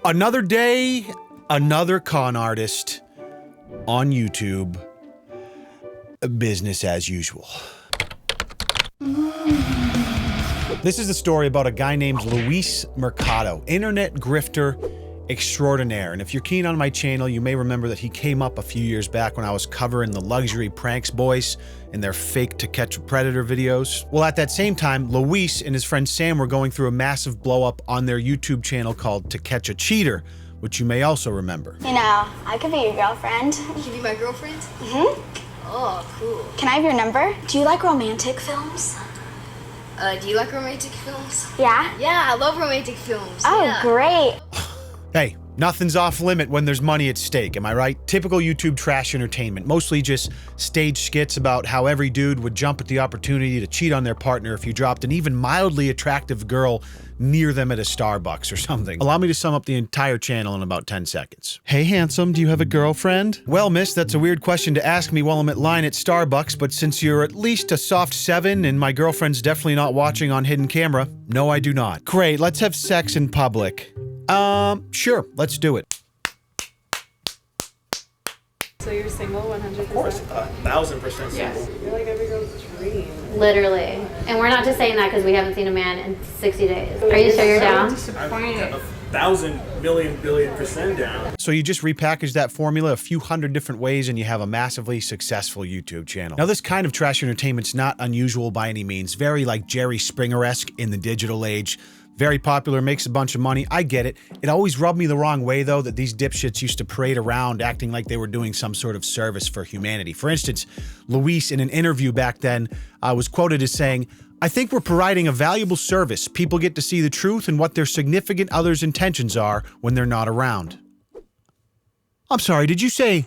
Another day, another con artist on YouTube. Business as usual. This is a story about a guy named Luis Mercado, internet grifter extraordinaire. And if you're keen on my channel, you may remember that he came up a few years back when I was covering the Luxury Pranks boys and their fake To Catch a Predator videos. Well, at that same time, Luis and his friend Sam were going through a massive blow up on their YouTube channel called To Catch a Cheater, which you may also remember. You know, I could be your girlfriend. You can be my girlfriend? Mm-hmm. Oh, cool. Can I have your number? Do you like romantic films? Do you like romantic films? Yeah? Yeah, I love romantic films. Oh, yeah. great. Hey, nothing's off limit when there's money at stake, am I right? Typical YouTube trash entertainment, mostly just stage skits about how every dude would jump at the opportunity to cheat on their partner if you dropped an even mildly attractive girl near them at a Starbucks or something. Allow me to sum up the entire channel in about 10 seconds. Hey handsome, do you have a girlfriend? Well miss, that's a weird question to ask me while I'm at line at Starbucks, but since you're at least a soft 7 and my girlfriend's definitely not watching on hidden camera, no I do not. Great, let's have sex in public. Sure, let's do it. So you're single 100%? Of course, 1,000% single. Yes. You're like every girl's dream. Literally. And we're not just saying that because we haven't seen a man in 60 days. Are you sure you're down? Disappointed. 1,000,000,000,000% down. So you just repackage that formula a few hundred different ways and you have a massively successful YouTube channel. Now this kind of trash entertainment's not unusual by any means. Very like Jerry Springer-esque in the digital age. Very popular, makes a bunch of money. I get it. It always rubbed me the wrong way, though, that these dipshits used to parade around acting like they were doing some sort of service for humanity. For instance, Luis, in an interview back then, was quoted as saying, "I think we're providing a valuable service. People get to see the truth and what their significant other's intentions are when they're not around." I'm sorry, did you say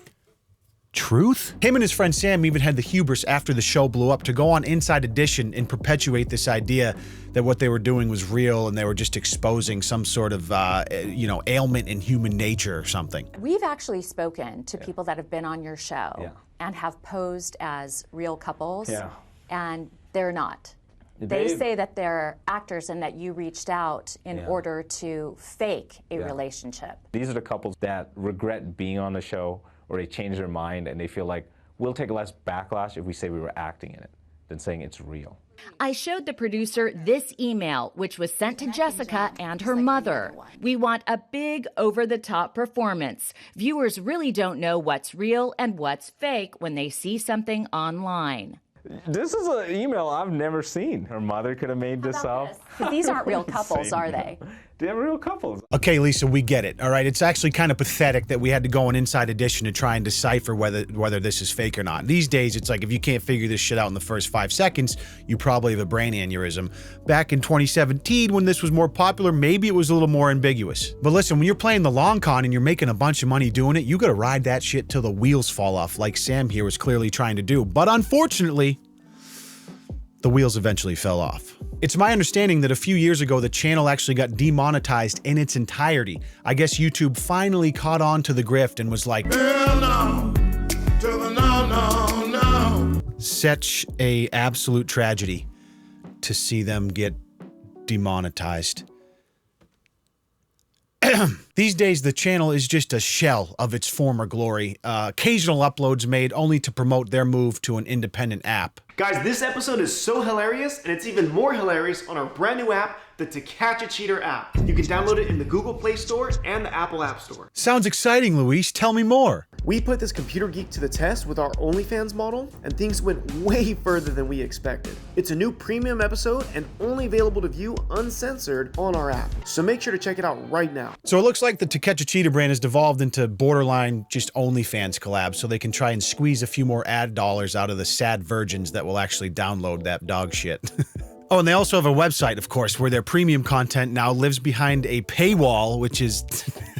truth? Him and his friend Sam even had the hubris after the show blew up to go on Inside Edition and perpetuate this idea that what they were doing was real and they were just exposing some sort of, ailment in human nature or something. We've actually spoken to people that have been on your show and have posed as real couples, and they're not. They say that they're actors and that you reached out in order to fake a relationship. These are the couples that regret being on the show, or they change their mind and they feel like we'll take less backlash if we say we were acting in it than saying it's real. I showed the producer this email, which was sent to Jessica and her mother. We want a big, over-the-top performance. Viewers really don't know what's real and what's fake when they see something online. This is an email I've never seen. Her mother could have made this up. These aren't real couples, are they? They're real couples. Okay, Lisa, we get it, all right? It's actually kind of pathetic that we had to go on Inside Edition to try and decipher whether this is fake or not. These days, it's like if you can't figure this shit out in the first 5 seconds, you probably have a brain aneurysm. Back in 2017, when this was more popular, maybe it was a little more ambiguous. But listen, when you're playing the long con and you're making a bunch of money doing it, you gotta ride that shit till the wheels fall off, like Sam here was clearly trying to do. But unfortunately, the wheels eventually fell off. It's my understanding that a few years ago, the channel actually got demonetized in its entirety. I guess YouTube finally caught on to the grift and was like, no. Such a absolute tragedy to see them get demonetized. These days, the channel is just a shell of its former glory. Occasional uploads made only to promote their move to an independent app. Guys, this episode is so hilarious, and it's even more hilarious on our brand new app, the To Catch a Cheater app. You can download it in the Google Play Store and the Apple App Store. Sounds exciting, Luis. Tell me more. We put this computer geek to the test with our OnlyFans model, and things went way further than we expected. It's a new premium episode and only available to view uncensored on our app. So make sure to check it out right now. So it looks like the To Catch a Cheater brand has devolved into borderline just OnlyFans collabs, so they can try and squeeze a few more ad dollars out of the sad virgins that will actually download that dog shit. Oh, and they also have a website, of course, where their premium content now lives behind a paywall, which is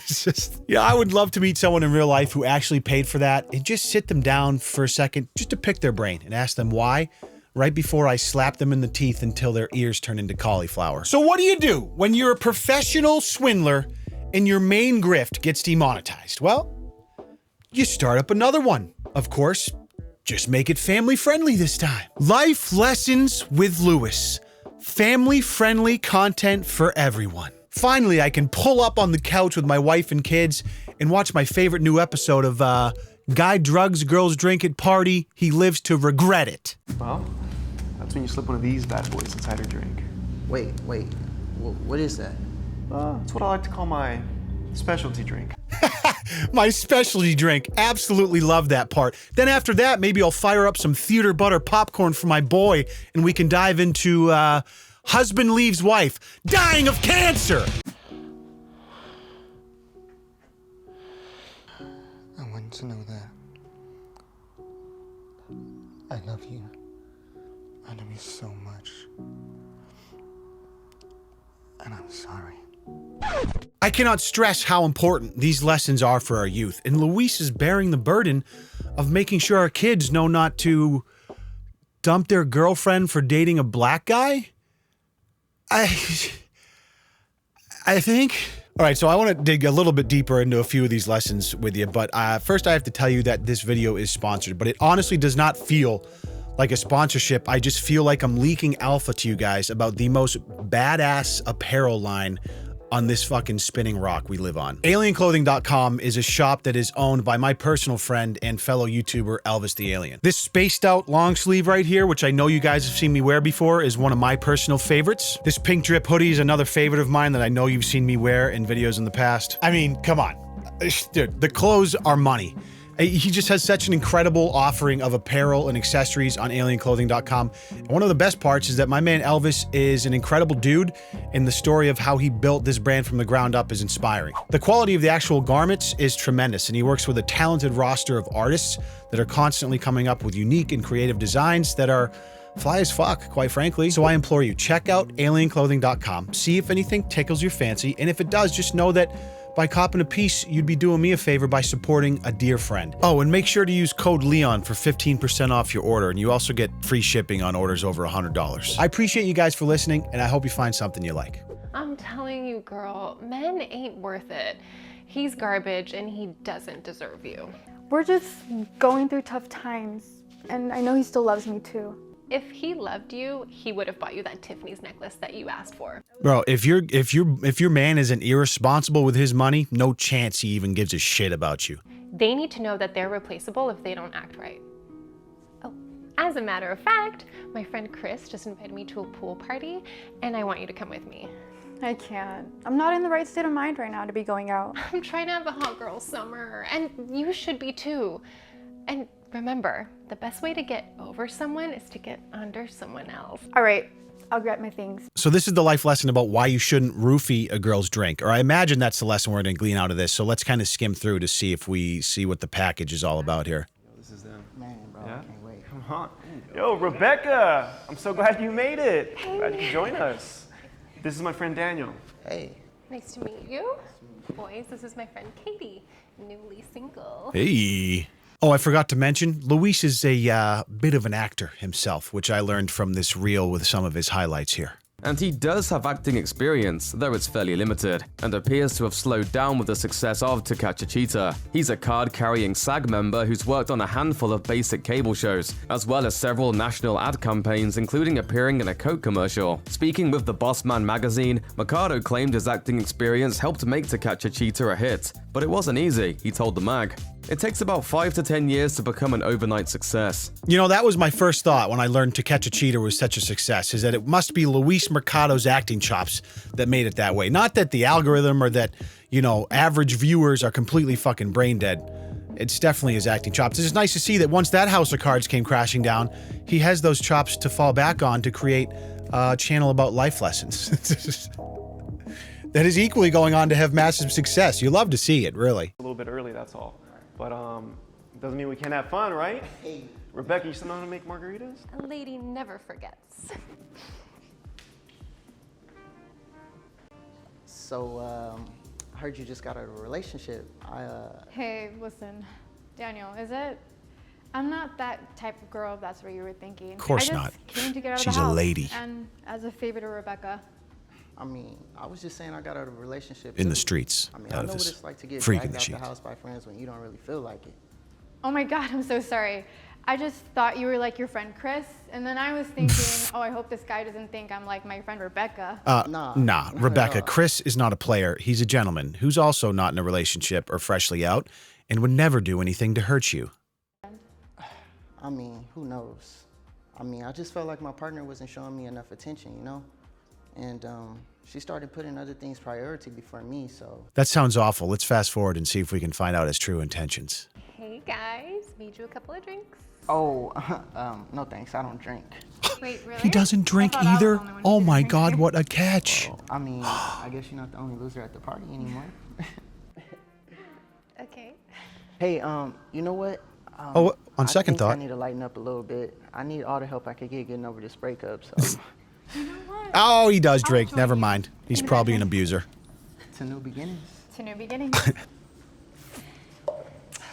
just... Yeah, I would love to meet someone in real life who actually paid for that and just sit them down for a second just to pick their brain and ask them why, right before I slap them in the teeth until their ears turn into cauliflower. So what do you do when you're a professional swindler and your main grift gets demonetized? Well, you start up another one. Of course, just make it family-friendly this time. Life Lessons with Luis. Family-friendly content for everyone. Finally, I can pull up on the couch with my wife and kids and watch my favorite new episode of Guy Drugs Girls Drink at Party. He lives to regret it. Well, that's when you slip one of these bad boys inside her drink. Wait. What is that? It's what I like to call my specialty drink. My specialty drink. Absolutely love that part. Then after that, maybe I'll fire up some theater butter popcorn for my boy and we can dive into husband leaves wife dying of cancer. I want to know that I love you. I love you so much. And I'm sorry. I cannot stress how important these lessons are for our youth, and Luis is bearing the burden of making sure our kids know not to dump their girlfriend for dating a black guy? I think. All right, so I want to dig a little bit deeper into a few of these lessons with you, but first I have to tell you that this video is sponsored, but it honestly does not feel like a sponsorship. I just feel like I'm leaking alpha to you guys about the most badass apparel line on this fucking spinning rock we live on. AlienClothing.com is a shop that is owned by my personal friend and fellow YouTuber Elvis the Alien. This spaced out long sleeve right here, which I know you guys have seen me wear before, is one of my personal favorites. This pink drip hoodie is another favorite of mine that I know you've seen me wear in videos in the past. I mean, come on. Dude, the clothes are money. He just has such an incredible offering of apparel and accessories on AlienClothing.com. And one of the best parts is that my man Elvis is an incredible dude, and the story of how he built this brand from the ground up is inspiring. The quality of the actual garments is tremendous, and he works with a talented roster of artists that are constantly coming up with unique and creative designs that are fly as fuck, quite frankly. So I implore you, check out AlienClothing.com, see if anything tickles your fancy, and if it does, just know that by copping a piece, you'd be doing me a favor by supporting a dear friend. Oh, and make sure to use code LEON for 15% off your order, and you also get free shipping on orders over $100. I appreciate you guys for listening, and I hope you find something you like. I'm telling you, girl, men ain't worth it. He's garbage, and he doesn't deserve you. We're just going through tough times, and I know he still loves me too. If he loved you, he would have bought you that Tiffany's necklace that you asked for. Bro, if your man isn't irresponsible with his money, no chance he even gives a shit about you. They need to know that they're replaceable if they don't act right. Oh, as a matter of fact, my friend Chris just invited me to a pool party, and I want you to come with me. I can't. I'm not in the right state of mind right now to be going out. I'm trying to have a hot girl summer, and you should be too. And remember, the best way to get over someone is to get under someone else. All right, I'll grab my things. So this is the life lesson about why you shouldn't roofie a girl's drink, or I imagine that's the lesson we're going to glean out of this. So let's kind of skim through to see if we see what the package is all about here. This is them. Man, bro, Yeah? I can't wait. Come on. Yo, Rebecca! I'm so glad you made it. Hey. Glad you could join us. This is my friend Daniel. Hey. Nice to meet you. Boys, this is my friend Katie, newly single. Hey. Oh, I forgot to mention, Luis is a bit of an actor himself, which I learned from this reel with some of his highlights here. And he does have acting experience, though it's fairly limited, and appears to have slowed down with the success of To Catch a Cheater. He's a card-carrying SAG member who's worked on a handful of basic cable shows, as well as several national ad campaigns, including appearing in a Coke commercial. Speaking with the Boss Man magazine, Mercado claimed his acting experience helped make To Catch a Cheater a hit, but it wasn't easy, he told the mag. It takes about 5 to 10 years to become an overnight success. You know, that was my first thought when I learned To Catch a Cheater was such a success, is that it must be Luis Mercado's acting chops that made it that way. Not that the algorithm or that, you know, average viewers are completely fucking brain dead. It's definitely his acting chops. It's nice to see that once that house of cards came crashing down, he has those chops to fall back on to create a channel about life lessons. That is equally going on to have massive success. You love to see it, really. A little bit early, that's all. But doesn't mean we can't have fun, right? Hey. Rebecca, you still know how to make margaritas? A lady never forgets. So, I heard you just got out of a relationship. Hey, listen, Daniel, is it? I'm not that type of girl if that's what you were thinking. Of course I not. just came to get out of She's the a house, lady. And as a favor to Rebecca. I mean, I was just saying I got out of a relationship. In the too. streets, I mean, out I of know what his it's like to get freak dragged in the out sheets. the house by friends when you don't really feel like it. Oh my God, I'm so sorry. I just thought you were like your friend Chris, and then I was thinking, oh, I hope this guy doesn't think I'm like my friend Rebecca. Nah, Rebecca, Chris is not a player. He's a gentleman who's also not in a relationship or freshly out and would never do anything to hurt you. I mean, who knows? I mean, I just felt like my partner wasn't showing me enough attention, you know? And she started putting other things priority before me, so. That sounds awful. Let's fast forward and see if we can find out his true intentions. Hey guys, made you a couple of drinks. Oh, no thanks, I don't drink. Wait, really? He doesn't drink either? Oh my God, what a catch. Well, I mean, I guess you're not the only loser at the party anymore. Okay. Hey, you know what? On second thought. I need to lighten up a little bit. I need all the help I could get getting over this breakup, so. Oh, he does drink. Never mind. He's probably an abuser. To new beginnings. To new beginnings.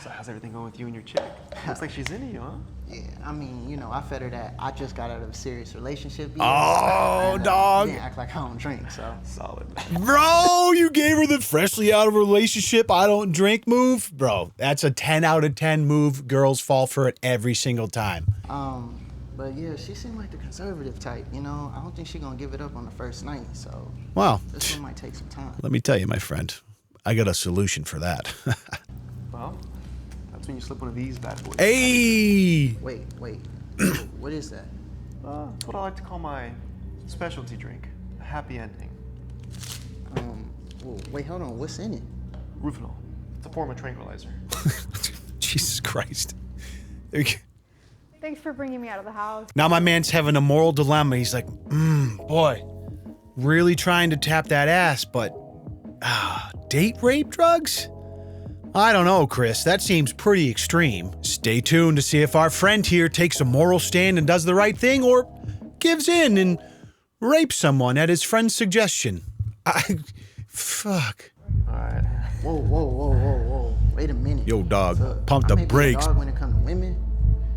So how's everything going with you and your chick? Looks like she's into you, huh? Yeah, I mean, you know, I fed her that I just got out of a serious relationship. Oh, dog. Didn't act like I don't drink, so. Solid. Bro, you gave her the freshly out of a relationship, I don't drink move? Bro, that's a 10 out of 10 move. Girls fall for it every single time. But yeah, she seemed like the conservative type, you know? I don't think she's gonna give it up on the first night, so. Wow. This one might take some time. Let me tell you, my friend, I got a solution for that. Well, that's when you slip one of these bad boys. Hey! Wait. What is that? It's what I like to call my specialty drink. A happy ending. Well, wait, hold on. What's in it? Rufinol. It's a form of tranquilizer. Jesus Christ. Thanks for bringing me out of the house. Now my man's having a moral dilemma. He's like, boy, really trying to tap that ass, but date rape drugs? I don't know, Chris. That seems pretty extreme. Stay tuned to see if our friend here takes a moral stand and does the right thing or gives in and rapes someone at his friend's suggestion. Fuck. All right. Whoa. Wait a minute. Yo, dog, pump I the may be a brakes. dog when it comes to women.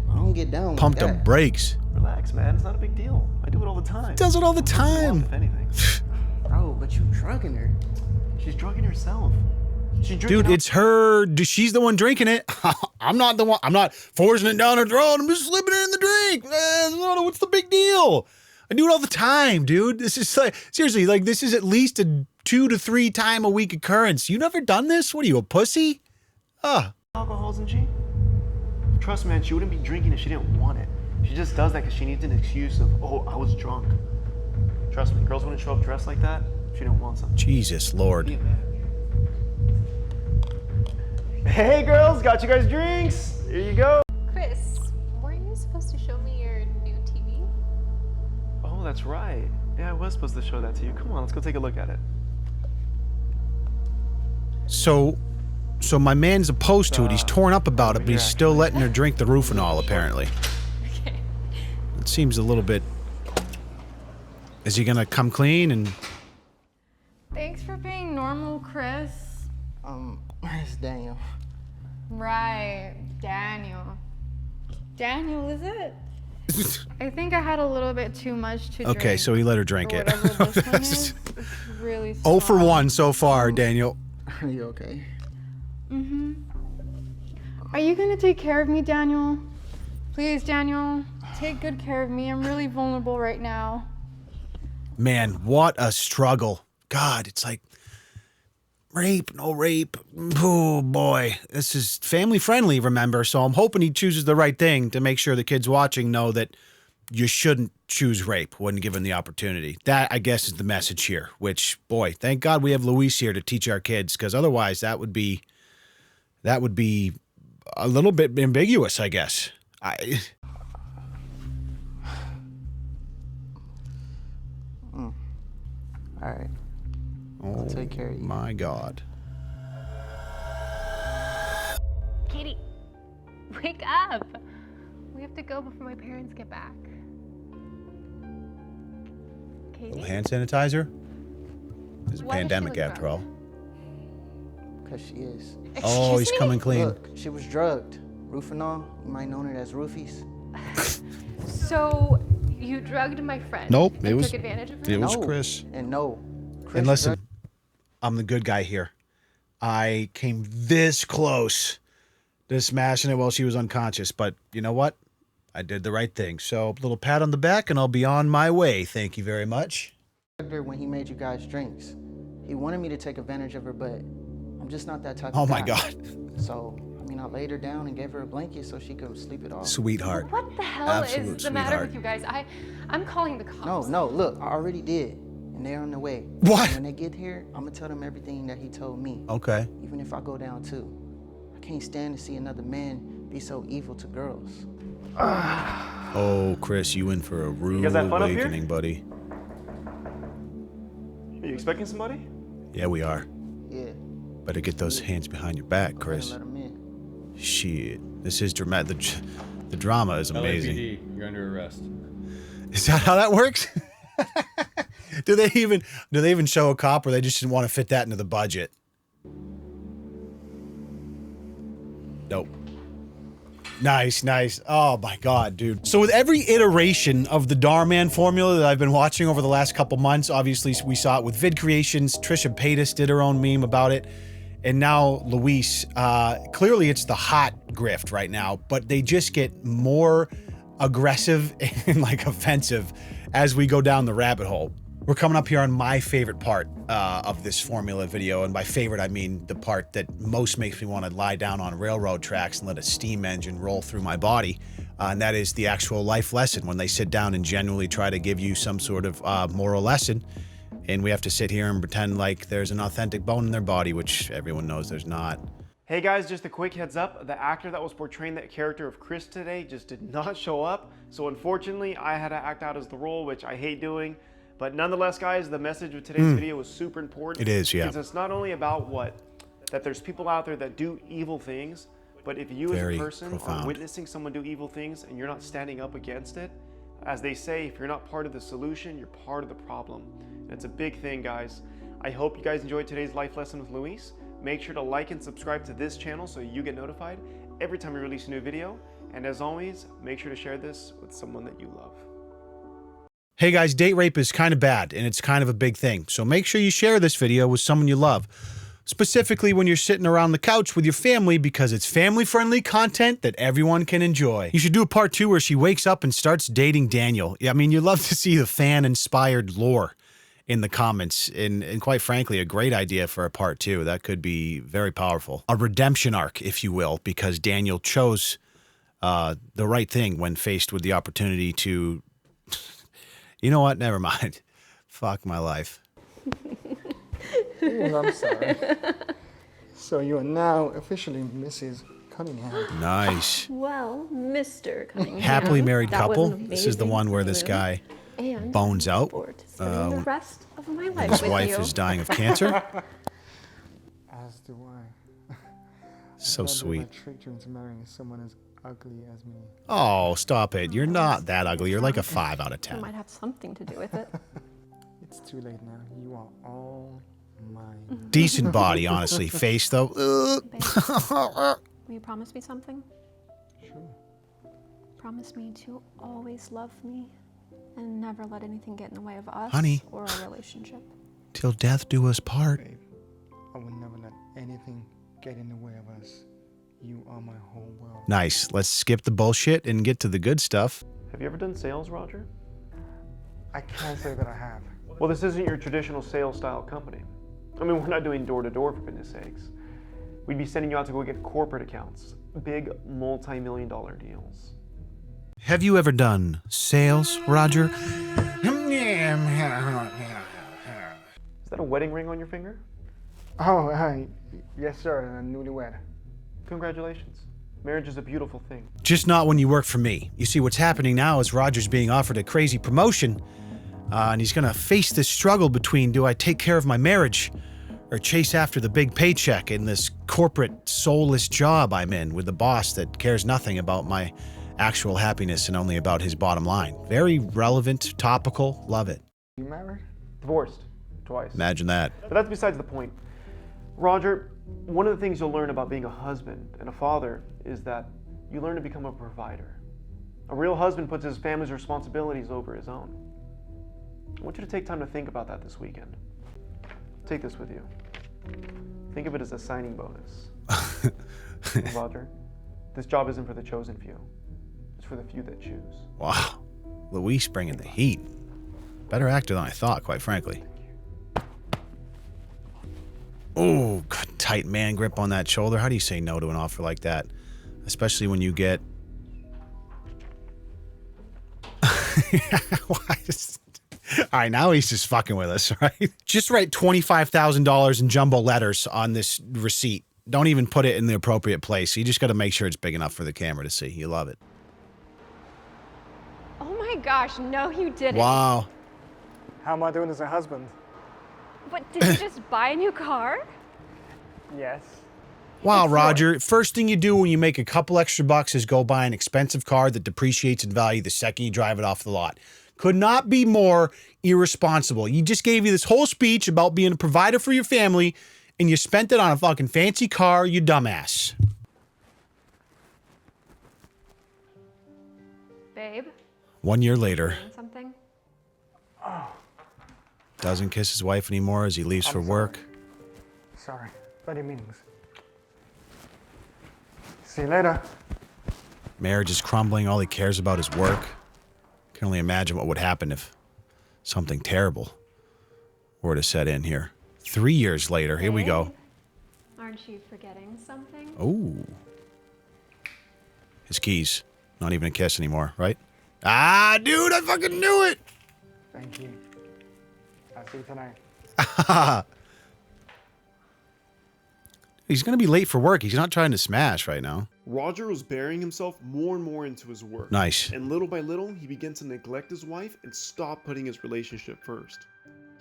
I don't get down with Pump the that. brakes. Relax, man. It's not a big deal. I do it all the time. Does it all the time. If anything. Bro, but you drugging her. She's drugging herself. Dude, it's her. She's the one drinking it. I'm not the one. I'm not forcing it down her throat. I'm just slipping it in the drink. What's the big deal? I do it all the time, dude. This is like, seriously, like this is at least a 2 to 3 time a week occurrence. You never done this? What are you, a pussy? Alcohol, isn't she? Trust me, man, she wouldn't be drinking if she didn't want it. She just does that because she needs an excuse of, oh, I was drunk. Trust me, girls wouldn't show up dressed like that if she didn't want something. Jesus Lord. Hey girls, got you guys drinks. Here you go. Chris, weren't you supposed to show me your new TV? Oh, that's right. Yeah, I was supposed to show that to you. Come on, let's go take a look at it. So my man's opposed to it. He's torn up about it, but he's still letting her drink the Rufinol, apparently. Okay. It seems a little bit... Is he gonna come clean and... Thanks for being normal, Chris. Where's Daniel? Right, Daniel. Daniel, is it? I think I had a little bit too much to drink. Okay, so he let her drink it. This one is. It's really Oh for strong. 1 so far, Daniel. Are you okay? Mm-hmm. Are you gonna take care of me, Daniel? Please, Daniel, take good care of me. I'm really vulnerable right now. Man, what a struggle. God, it's like... Rape, no rape. Oh boy, this is family friendly, remember? So I'm hoping he chooses the right thing to make sure the kids watching know that you shouldn't choose rape when given the opportunity. That, I guess, is the message here, which, boy, thank God we have Luis here to teach our kids, because otherwise that would be a little bit ambiguous, I guess. All right. I'll take care of you. My God. Katie, wake up. We have to go before my parents get back. Katie? Little hand sanitizer? There's a Why does she pandemic look after all. Because she is. Oh, he's coming clean. Look, she was drugged. Rufinol, you might know her as Roofies. So, you drugged my friend? Nope, and it was took advantage of her? it was Chris. And no. Chris And listen, I'm the good guy here. I came this close to smashing it while she was unconscious, but you know what? I did the right thing. So, a little pat on the back, and I'll be on my way. Thank you very much. When he made you guys drinks, he wanted me to take advantage of her, but I'm just not that type of guy. Oh my God. So, I mean, I laid her down and gave her a blanket so she could sleep it off. Sweetheart. What the hell Absolute is the matter sweetheart. with you guys? I'm calling the cops. No, look, I already did, and they're on the way. What? And when they get here, I'm gonna tell them everything that he told me. Okay. Even if I go down too. I can't stand to see another man be so evil to girls. Oh, Chris, you in for a rude guys have fun up here? awakening, buddy. Are you expecting somebody? Yeah, we are. Yeah. Better get those hands behind your back, Chris. Let him in. Shit. This is dramatic. The drama is amazing. LAPD, you're under arrest. Is that how that works? Do they even show a cop, or they just didn't want to fit that into the budget? Nope. Nice. Oh my God, dude. So with every iteration of the Darman formula that I've been watching over the last couple months, obviously we saw it with Vid Creations, Trisha Paytas did her own meme about it, and now Luis. Clearly it's the hot grift right now, but they just get more aggressive and like offensive as we go down the rabbit hole. We're coming up here on my favorite part of this formula video, and by favorite I mean the part that most makes me want to lie down on railroad tracks and let a steam engine roll through my body, and that is the actual life lesson, when they sit down and genuinely try to give you some sort of moral lesson, and we have to sit here and pretend like there's an authentic bone in their body, which everyone knows there's not. Hey guys, just a quick heads up. The actor that was portraying that character of Chris today just did not show up, so unfortunately I had to act out as the role, which I hate doing. But nonetheless, guys, the message of today's video was super important. It is, yeah. Because it's not only about that there's people out there that do evil things, but if you Very as a person profound. are witnessing someone do evil things and you're not standing up against it, as they say, if you're not part of the solution, you're part of the problem. And it's a big thing, guys. I hope you guys enjoyed today's life lesson with Luis. Make sure to like and subscribe to this channel so you get notified every time we release a new video. And as always, make sure to share this with someone that you love. Hey guys, date rape is kind of bad, and it's kind of a big thing, so make sure you share this video with someone you love, specifically when you're sitting around the couch with your family, because it's family-friendly content that everyone can enjoy. You should do a part 2 where she wakes up and starts dating Daniel. I mean, you'd love to see the fan-inspired lore in the comments, and quite frankly, a great idea for a part 2. That could be very powerful. A redemption arc, if you will, because Daniel chose the right thing when faced with the opportunity to... You know what? Never mind. Fuck my life. Oh, I'm sorry. So you are now officially Mrs. Cunningham. Nice. Well, Mr. Cunningham. Happily married that was an couple. This is the amazing one where this guy and bones out. spending the rest of my life His with wife you. is dying of cancer. As do I. So sweet. I tricked you into marrying someone as ugly as me. Oh, stop it. You're not that ugly. You're like a 5 out of It 10. might have something to do with it. It's too late now. You are all mine. Decent body, honestly. Face, though. Will you promise me something? Sure. Promise me to always love me and never let anything get in the way of us Honey. or our relationship. Till death do us part. Babe, I will never let anything get in the way of us. You are my whole world. Nice. Let's skip the bullshit and get to the good stuff. Have you ever done sales, Roger? I can't say that I have. Well, this isn't your traditional sales style company. I mean, we're not doing door-to-door for goodness sakes. We'd be sending you out to go get corporate accounts, big multi-million-dollar deals. Have you ever done sales, Roger? Is that a wedding ring on your finger? Oh, yes, sir. Newlywed. Congratulations. Marriage is a beautiful thing. Just not when you work for me. You see, what's happening now is Roger's being offered a crazy promotion, and he's gonna face this struggle between, do I take care of my marriage or chase after the big paycheck in this corporate soulless job I'm in with the boss that cares nothing about my actual happiness and only about his bottom line. Very relevant, topical, love it. You married? Divorced. Twice. Imagine that. But that's besides the point. Roger, one of the things you'll learn about being a husband and a father is that you learn to become a provider. A real husband puts his family's responsibilities over his own. I want you to take time to think about that this weekend. Take this with you. Think of it as a signing bonus. Roger, this job isn't for the chosen few. It's for the few that choose. Wow. Luis bringing the heat. Better actor than I thought, quite frankly. Oh, good tight man grip on that shoulder. How do you say no to an offer like that? Especially when you get... All right, now he's just fucking with us, right? Just write $25,000 in jumbo letters on this receipt. Don't even put it in the appropriate place. You just got to make sure it's big enough for the camera to see. You love it. Oh my gosh, no you didn't. Wow. How am I doing as a husband? But did you just buy a new car? Yes. Wow, Roger. First thing you do when you make a couple extra bucks is go buy an expensive car that depreciates in value the second you drive it off the lot. Could not be more irresponsible. You just gave you this whole speech about being a provider for your family, and you spent it on a fucking fancy car, you dumbass. Babe? 1 year later. Something? Doesn't kiss his wife anymore as he leaves for work. Sorry. Bloody meetings. See you later. Marriage is crumbling. All he cares about is work. Can only imagine what would happen if something terrible were to set in here. 3 years later, here we go. Aren't you forgetting something? Oh. His keys. Not even a kiss anymore, right? Ah, dude, I fucking knew it! Thank you. I'll see you tonight. He's gonna be late for work. He's not trying to smash right now. Roger was burying himself more and more into his work. Nice. And little by little, he began to neglect his wife and stop putting his relationship first.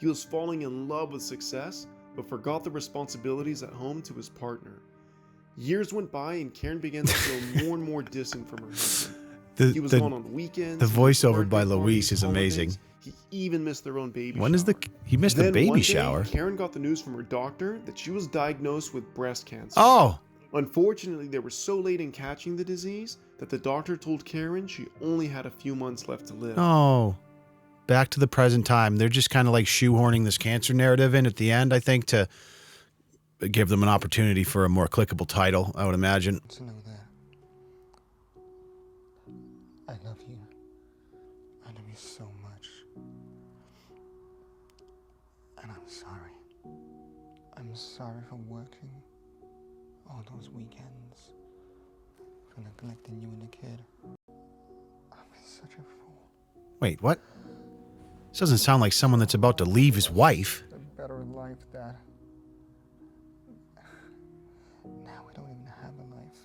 He was falling in love with success, but forgot the responsibilities at home to his partner. Years went by and Karen began to feel more and more distant from her husband. He was gone on weekends. The voiceover by Luis is amazing. He even missed their own baby When is shower. he missed the baby shower? Karen got the news from her doctor that she was diagnosed with breast cancer. Oh! Unfortunately, they were so late in catching the disease that the doctor told Karen she only had a few months left to live. Oh. Back to the present time. They're just kind of like shoehorning this cancer narrative in at the end, I think, to give them an opportunity for a more clickable title, I would imagine. To know that I love you. I love you so much. And I'm sorry. I'm sorry for working all those weekends, for neglecting you and the kid. I've been such a fool. Wait, what? This doesn't sound like someone that's about to leave his wife. A better life, Dad. Now we don't even have a life.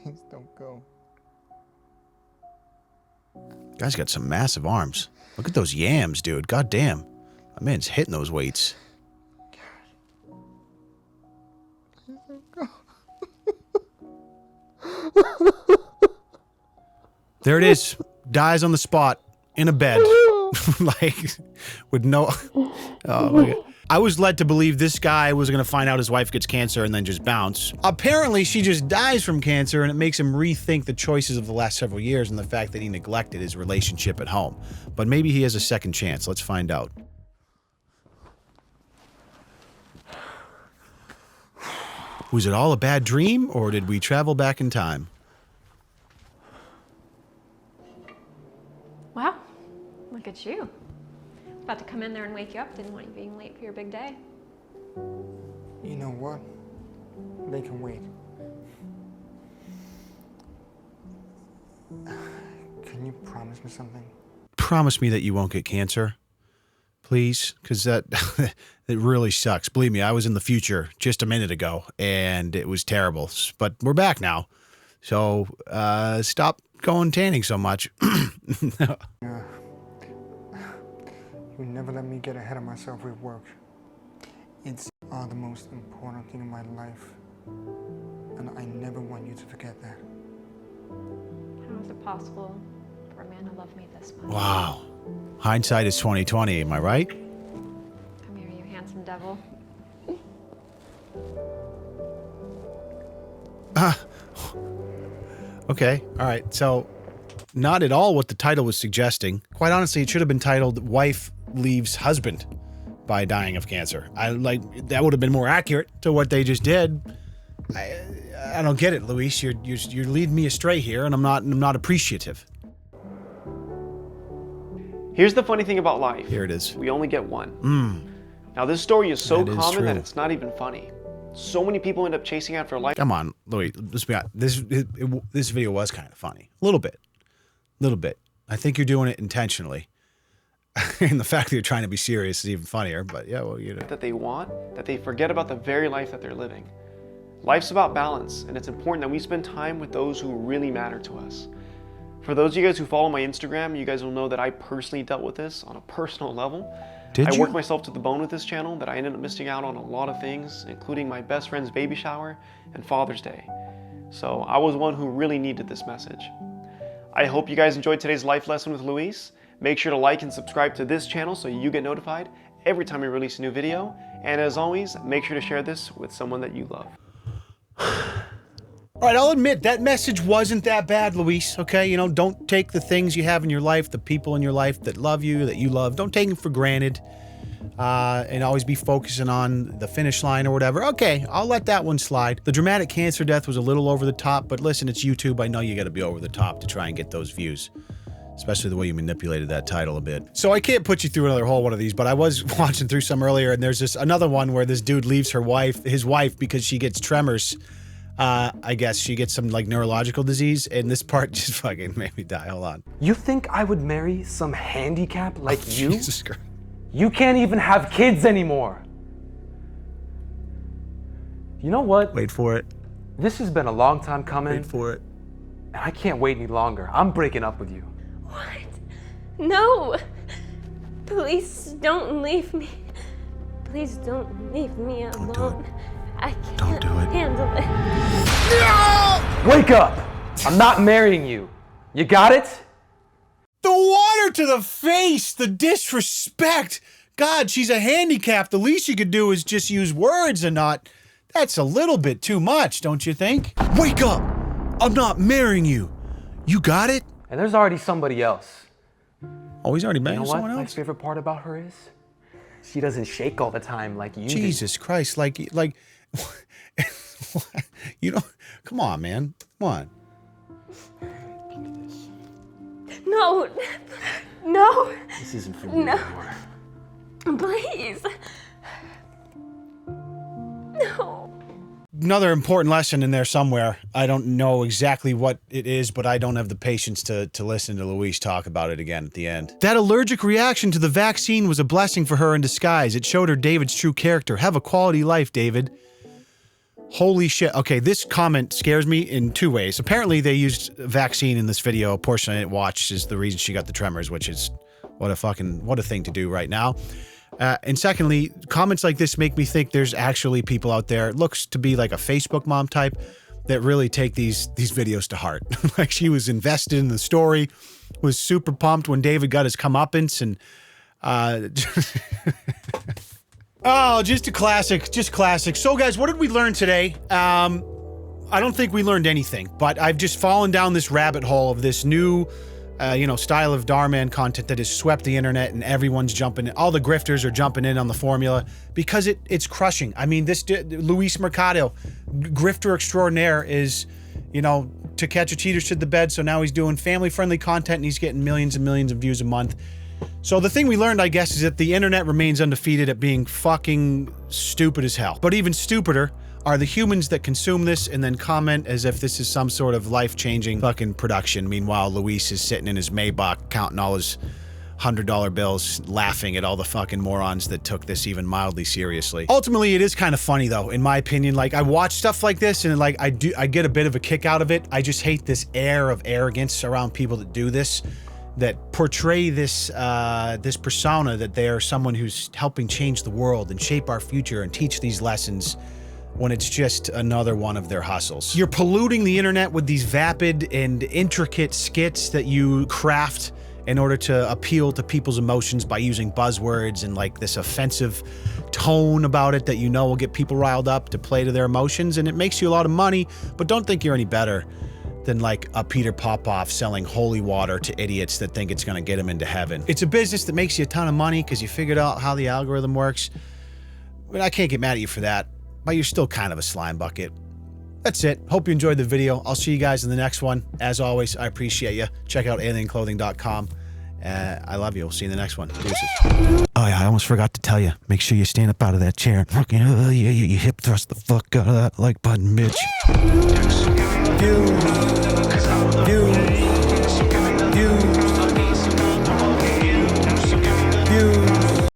Please don't go. Guy's got some massive arms. Look at those yams, dude. God damn. My man's hitting those weights. Please don't go. There it is. Dies on the spot. In a bed. Like, with no... Oh, my God. I was led to believe this guy was going to find out his wife gets cancer and then just bounce. Apparently, she just dies from cancer, and it makes him rethink the choices of the last several years and the fact that he neglected his relationship at home. But maybe he has a second chance. Let's find out. Was it all a bad dream, or did we travel back in time? Wow, look at you. About to come in there and wake you up. Didn't want you being late for your big day. You know what? They can wait. Can you promise me something? Promise me that you won't get cancer. Please, because that it really sucks. Believe me, I was in the future just a minute ago, and it was terrible. But we're back now, so stop going tanning so much. You never let me get ahead of myself with work. It's the most important thing in my life, and I never want you to forget that. How is it possible for a man to love me this much? Wow, hindsight is 20/20. Am I right? Come here, you handsome devil. Okay, all right. So, not at all what the title was suggesting. Quite honestly, it should have been titled "Wife Leaves Husband by Dying of Cancer." That would have been more accurate to what they just did. I don't get it, Luis. You're leading me astray here, and I'm not appreciative. Here's the funny thing about life. Here it is. We only get one. Now this story is so common that true. it's not even funny. So many people end up chasing after life. Come on, Luis. Let's be honest. This video was kind of funny. A little bit. I think you're doing it intentionally. And the fact that you're trying to be serious is even funnier, but yeah, well, you know. That they want, that they forget about the very life that they're living. Life's about balance, and it's important that we spend time with those who really matter to us. For those of you guys who follow my Instagram, you guys will know that I personally dealt with this on a personal level. I worked myself to the bone with this channel, that I ended up missing out on a lot of things, including my best friend's baby shower and Father's Day. So I was one who really needed this message. I hope you guys enjoyed today's life lesson with Luis. Make sure to like and subscribe to this channel so you get notified every time we release a new video. And as always, make sure to share this with someone that you love. All right, I'll admit that message wasn't that bad, Luis, okay? You know, don't take the things you have in your life, the people in your life that love you, that you love, don't take them for granted. And always be focusing on the finish line or whatever. Okay, I'll let that one slide. The dramatic cancer death was a little over the top, but listen, it's YouTube. I know you gotta be over the top to try and get those views. Especially the way you manipulated that title a bit. So I can't put you through another whole one of these, but I was watching through some earlier, and there's another one where this dude leaves his wife because she gets tremors. I guess she gets some like neurological disease, and this part just fucking made me die. Hold on. You think I would marry some handicap like you? Jesus Christ. You can't even have kids anymore. You know what? Wait for it. This has been a long time coming. Wait for it. And I can't wait any longer. I'm breaking up with you. What? No! Please don't leave me. Please don't leave me alone. Don't do it. I can't Don't do it. handle it. No! Wake up! I'm not marrying you. You got it? The water to the face, the disrespect. God, she's a handicap. The least you could do is just use words and not. That's a little bit too much, don't you think? Wake up! I'm not marrying you. You got it? And there's already somebody else. Oh, he's already married You know someone what my else? favorite part about her is? She doesn't shake all the time like you do. Jesus Christ, like, you know, come on, man. Come on. No! No! This isn't for you anymore. Please! No! Another important lesson in there somewhere. I don't know exactly what it is, but I don't have the patience to listen to Luis talk about it again at the end. That allergic reaction to the vaccine was a blessing for her in disguise. It showed her David's true character. Have a quality life, David. Holy shit. Okay, this comment scares me in two ways. Apparently they used vaccine in this video. A portion I didn't watch is the reason she got the tremors, which is what a thing to do right now. And secondly, comments like this make me think there's actually people out there, it looks to be like a Facebook mom type, that really take these videos to heart. Like she was invested in the story, was super pumped when David got his comeuppance, and oh, just a classic, just classic. So guys, what did we learn today? I don't think we learned anything, but I've just fallen down this rabbit hole of this new style of Darman content that has swept the internet, and everyone's jumping in. All the grifters are jumping in on the formula because it's crushing. I mean, this Luis Mercado, grifter extraordinaire, is, to catch a cheater shit the bed. So now he's doing family-friendly content and he's getting millions and millions of views a month. So the thing we learned, I guess, is that the internet remains undefeated at being fucking stupid as hell. But even stupider are the humans that consume this and then comment as if this is some sort of life-changing fucking production. Meanwhile, Luis is sitting in his Maybach counting all his $100 bills, laughing at all the fucking morons that took this even mildly seriously. Ultimately, it is kind of funny though, in my opinion. Like, I watch stuff like this and like I get a bit of a kick out of it. I just hate this air of arrogance around people that do this, that portray this this persona that they are someone who's helping change the world and shape our future and teach these lessons, when it's just another one of their hustles. You're polluting the internet with these vapid and intricate skits that you craft in order to appeal to people's emotions by using buzzwords and like this offensive tone about it that will get people riled up to play to their emotions, and it makes you a lot of money, but don't think you're any better than like a Peter Popoff selling holy water to idiots that think it's gonna get them into heaven. It's a business that makes you a ton of money because you figured out how the algorithm works. I mean, I can't get mad at you for that, but you're still kind of a slime bucket. That's it. Hope you enjoyed the video. I'll see you guys in the next one. As always, I appreciate you. Check out alienclothing.com. I love you. We'll see you in the next one. Deuces. Oh yeah, I almost forgot to tell you. Make sure you stand up out of that chair. Fucking, you hip thrust the fuck out of that like button, bitch.